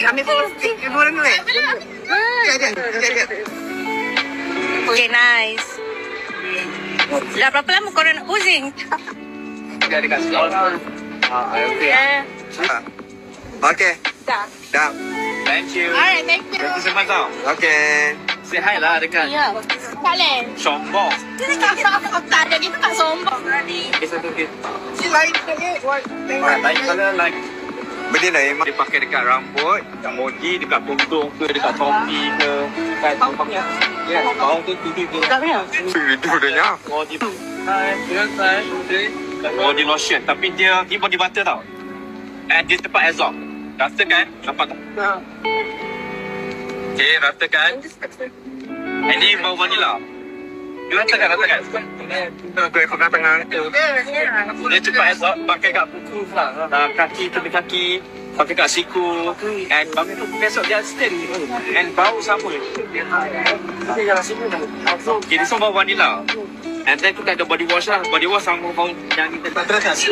Ambil pun dua ni. Okay, nice. Dah berapa lama korang nak posing? Dekat sekolah. Okay. Dah. Dah. Thank you. Alright, thank you. Thank you so much tau. Okay. Say hi lah dekat. Ya. Tak boleh. Sombong. Tak ada, kita tak sombong tadi. Satu kit. Lain Kalau like benda lain. dia pakai dekat rambut, dekat emoji, dekat puntung ke, dekat topi ke. Dekat topi. Ya, bawang tu tutup tu. Tak boleh. Itu dah. Body. Body lotion. Tapi dia body butter tau. And dia tempat absorb. Rasakan? Nampak tak? Okay, rasakan. And ni bau vanilla. You rasakan? Aku ikut kat tengah. Dia cepat absorb. Pakai kat kuku lah. Kaki, tepi kaki. Pakai kat siku. And bangun tu besok dia stand. And bau sama. Okay, this one bau vanilla. And then kita ada body wash lah. Body wash sama bau yang kita terus.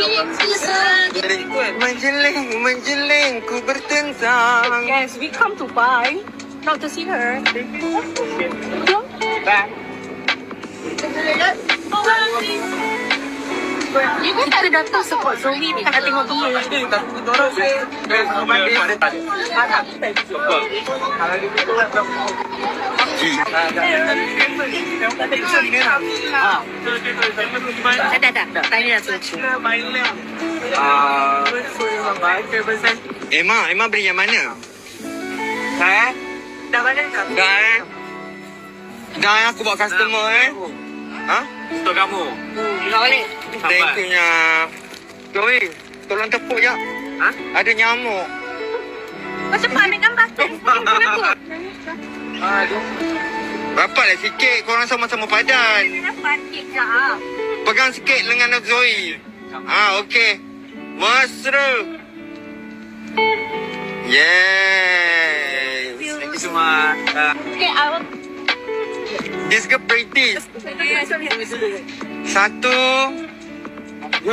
Menjeling, ku bertentang. Yes, we come to buy, not to see her. You kan tak ada datang support Zoe, tak tengok dia. Tak. Tanya dah search. Emma beli yang mana? Dah balik tak? Dah aku buat customer Ha? Untuk kamu. Dah balik. Thank you nya. Zoe, tolong tepuk je. Ha? Ada nyamuk. Kau cepat ambil gambar. Kenapa? Rapatlah sikit, korang sama-sama padan. Dapat kejap. Pegang sikit lengan Zoe. Okey. Mesra. Yes. Thank you so much. Okay, I will. This girl pretty. 1, 2,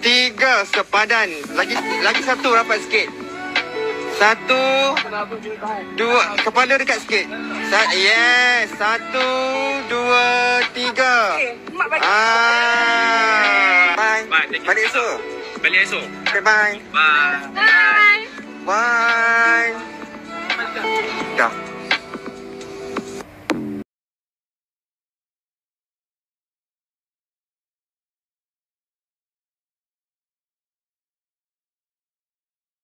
3 sepadan. Lagi satu rapat sikit. 1, 2, kepala dekat sikit. Yes. 1, 2, 3. Bye. Balik esok. Balik esok. Okay, bye. Bye. Bye. Bye. Dah.